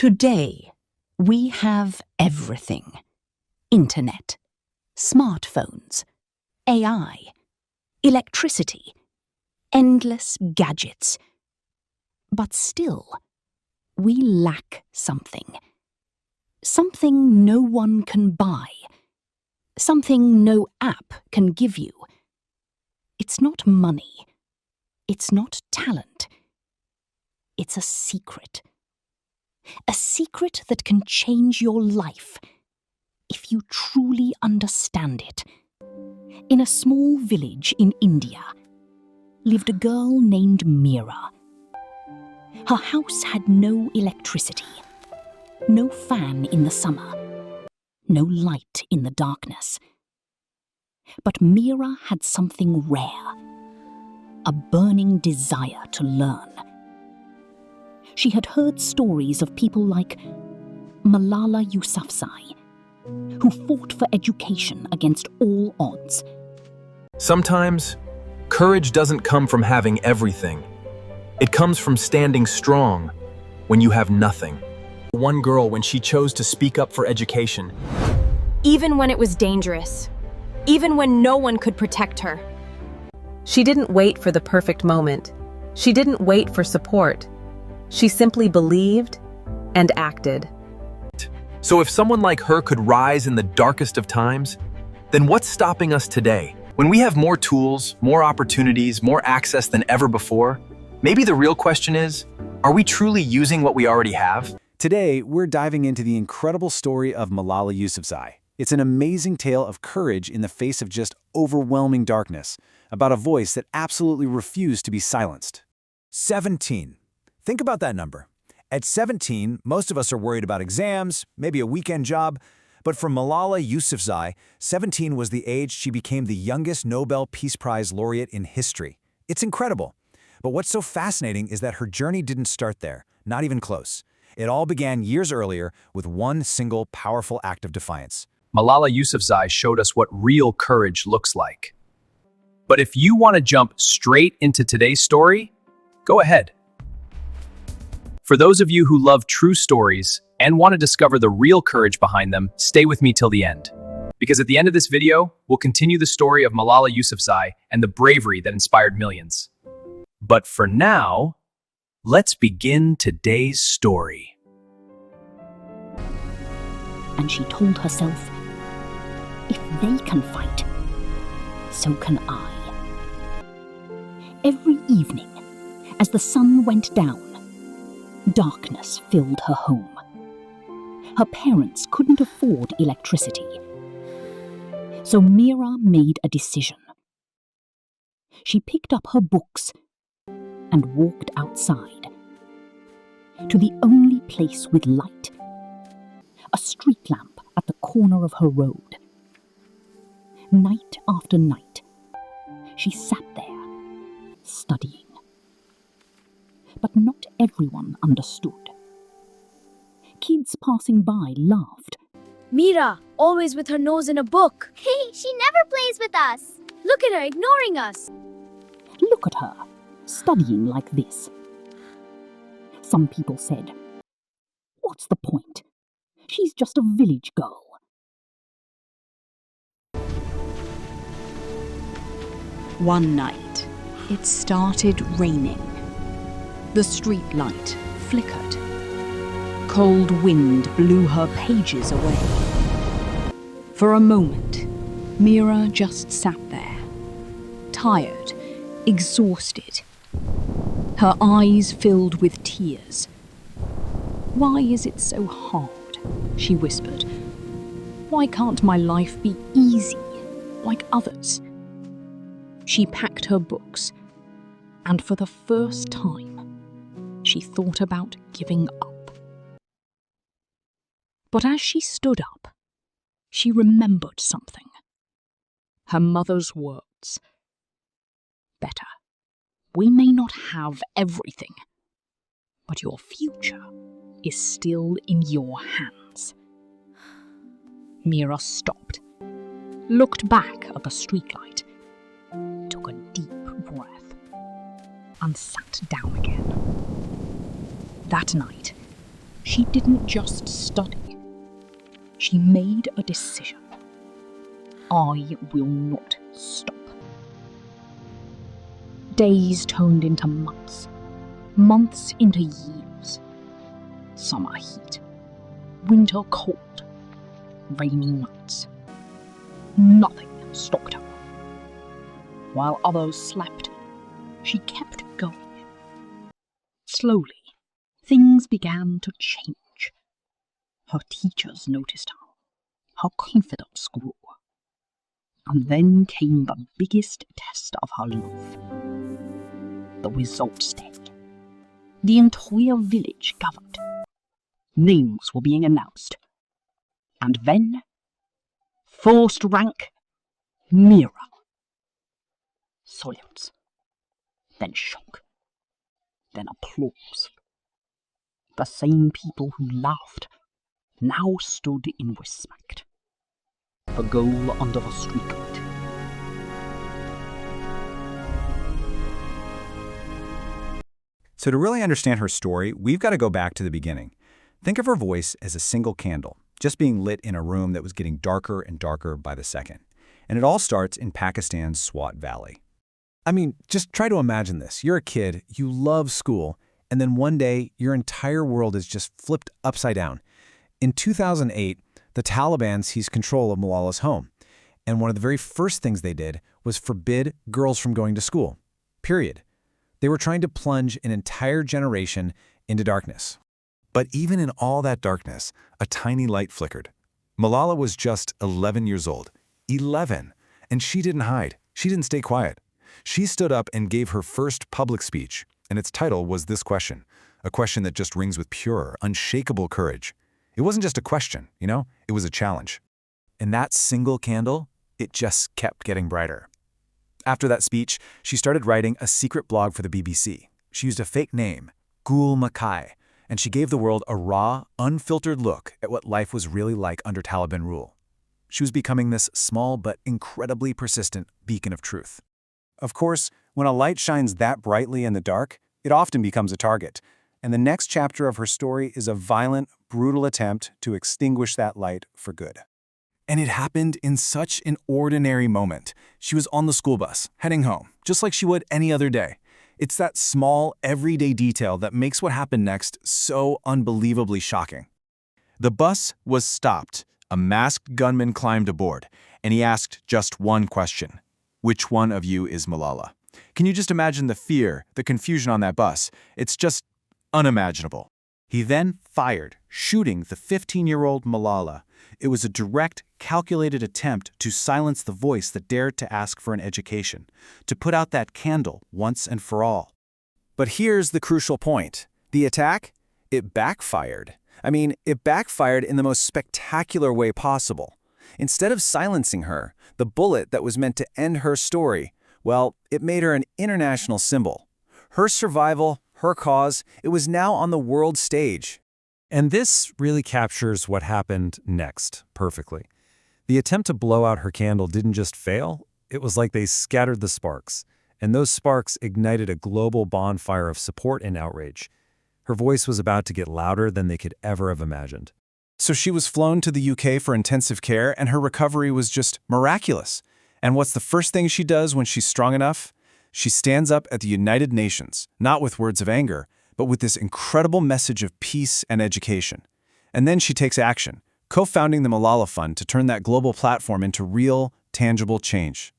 Today, we have everything. Internet, smartphones, AI, electricity, endless gadgets. But still, we lack something. Something no one can buy. Something no app can give you. It's not money. It's not talent. It's a secret. A secret that can change your life if you truly understand it. In a small village in India lived a girl named Meera. Her house had no electricity, no fan in the summer, no light in the darkness. But Meera had something rare, a burning desire to learn. She had heard stories of people like Malala Yousafzai, who fought for education against all odds. Sometimes, courage doesn't come from having everything. It comes from standing strong when you have nothing. One girl, when she chose to speak up for education, even when it was dangerous, even when no one could protect her. She didn't wait for the perfect moment. She didn't wait for support. She simply believed and acted. So if someone like her could rise in the darkest of times, then what's stopping us today? When we have more tools, more opportunities, more access than ever before, maybe the real question is, are we truly using what we already have? Today, we're diving into the incredible story of Malala Yousafzai. It's an amazing tale of courage in the face of just overwhelming darkness, about a voice that absolutely refused to be silenced. 17. Think about that number. At 17, most of us are worried about exams, maybe a weekend job, but for Malala Yousafzai, 17 was the age she became the youngest Nobel Peace Prize laureate in history. It's incredible. But what's so fascinating is that her journey didn't start there, not even close. It all began years earlier with one single powerful act of defiance. Malala Yousafzai showed us what real courage looks like. But if you want to jump straight into today's story, go ahead. For those of you who love true stories and want to discover the real courage behind them, stay with me till the end. Because at the end of this video, we'll continue the story of Malala Yousafzai and the bravery that inspired millions. But for now, let's begin today's story. And she told herself, if they can fight, so can I. Every evening, as the sun went down, darkness filled her home. Her parents couldn't afford electricity. So Meera made a decision. She picked up her books and walked outside to the only place with light, a street lamp at the corner of her road. Night after night, she sat there, studying. But not everyone understood. Kids passing by laughed. Meera, always with her nose in a book. Hey, she never plays with us. Look at her ignoring us. Look at her, studying like this. Some people said, what's the point? She's just a village girl. One night, it started raining. The street light flickered. Cold wind blew her pages away. For a moment, Meera just sat there, tired, exhausted. Her eyes filled with tears. Why is it so hard? She whispered. Why can't my life be easy, like others? She packed her books, and for the first time, she thought about giving up. But as she stood up, she remembered something. Her mother's words. Better. We may not have everything, but your future is still in your hands. Meera stopped, looked back at the streetlight, took a deep breath, and sat down again. That night, She didn't just study. She made a decision. I will not stop. Days turned into months. Months into years. Summer heat. Winter cold. Rainy nights. Nothing stopped her. While others slept, she kept going. Slowly, things began to change. Her teachers noticed her. Her confidence grew. And then came the biggest test of her life. The results day. The entire village gathered. Names were being announced. And then, first rank, Mira. Silence. Then shock. Then applause. The same people who laughed now stood in respect. The girl under the streetlight. So to really understand her story, we've got to go back to the beginning. Think of her voice as a single candle, just being lit in a room that was getting darker and darker by the second. And it all starts in Pakistan's Swat Valley. I mean, just try to imagine this. You're a kid, you love school, and then one day, your entire world is just flipped upside down. In 2008, the Taliban seized control of Malala's home. And one of the very first things they did was forbid girls from going to school. Period. They were trying to plunge an entire generation into darkness. But even in all that darkness, a tiny light flickered. Malala was just 11 years old. 11! And she didn't hide. She didn't stay quiet. She stood up and gave her first public speech, and its title was this question, a question that just rings with pure, unshakable courage. It wasn't just a question, it was a challenge. And that single candle, it just kept getting brighter. After that speech, she started writing a secret blog for the BBC. She used a fake name, Gul Makai, and she gave the world a raw, unfiltered look at what life was really like under Taliban rule. She was becoming this small but incredibly persistent beacon of truth. Of course, when a light shines that brightly in the dark, it often becomes a target. And the next chapter of her story is a violent, brutal attempt to extinguish that light for good. And it happened in such an ordinary moment. She was on the school bus, heading home, just like she would any other day. It's that small, everyday detail that makes what happened next so unbelievably shocking. The bus was stopped. A masked gunman climbed aboard, and he asked just one question. Which one of you is Malala? Can you just imagine the fear, the confusion on that bus? It's just unimaginable. He then fired, shooting the 15-year-old Malala. It was a direct, calculated attempt to silence the voice that dared to ask for an education, to put out that candle once and for all. But here's the crucial point. The attack? It backfired. It backfired in the most spectacular way possible. Instead of silencing her, the bullet that was meant to end her story, well, it made her an international symbol. Her survival, her cause, it was now on the world stage. And this really captures what happened next perfectly. The attempt to blow out her candle didn't just fail, it was like they scattered the sparks, and those sparks ignited a global bonfire of support and outrage. Her voice was about to get louder than they could ever have imagined. So she was flown to the UK for intensive care, and her recovery was just miraculous. And what's the first thing she does when she's strong enough? She stands up at the United Nations, not with words of anger, but with this incredible message of peace and education. And then she takes action, co-founding the Malala Fund to turn that global platform into real, tangible change.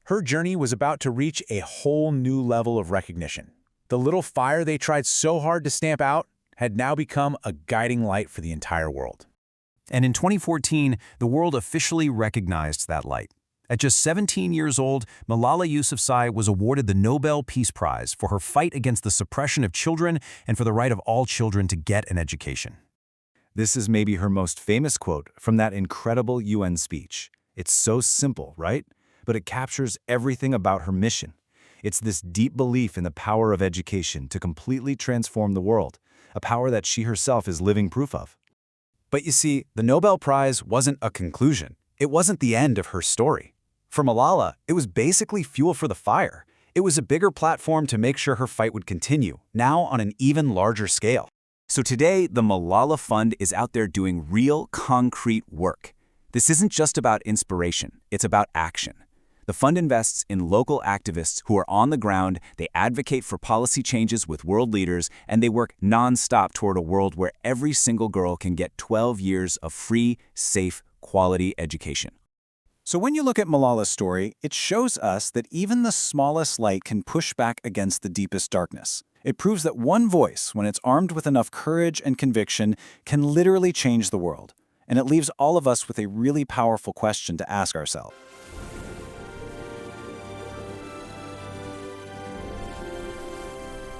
Her journey was about to reach a whole new level of recognition. The little fire they tried so hard to stamp out had now become a guiding light for the entire world. And in 2014, the world officially recognized that light. At just 17 years old, Malala Yousafzai was awarded the Nobel Peace Prize for her fight against the suppression of children and for the right of all children to get an education. This is maybe her most famous quote from that incredible UN speech. It's so simple, right? But it captures everything about her mission. It's this deep belief in the power of education to completely transform the world, a power that she herself is living proof of. But you see, the Nobel Prize wasn't a conclusion. It wasn't the end of her story. For Malala, it was basically fuel for the fire. It was a bigger platform to make sure her fight would continue, now on an even larger scale. So today, the Malala Fund is out there doing real, concrete work. This isn't just about inspiration, it's about action. The fund invests in local activists who are on the ground, they advocate for policy changes with world leaders, and they work non-stop toward a world where every single girl can get 12 years of free, safe, quality education. So when you look at Malala's story, it shows us that even the smallest light can push back against the deepest darkness. It proves that one voice, when it's armed with enough courage and conviction, can literally change the world. And it leaves all of us with a really powerful question to ask ourselves.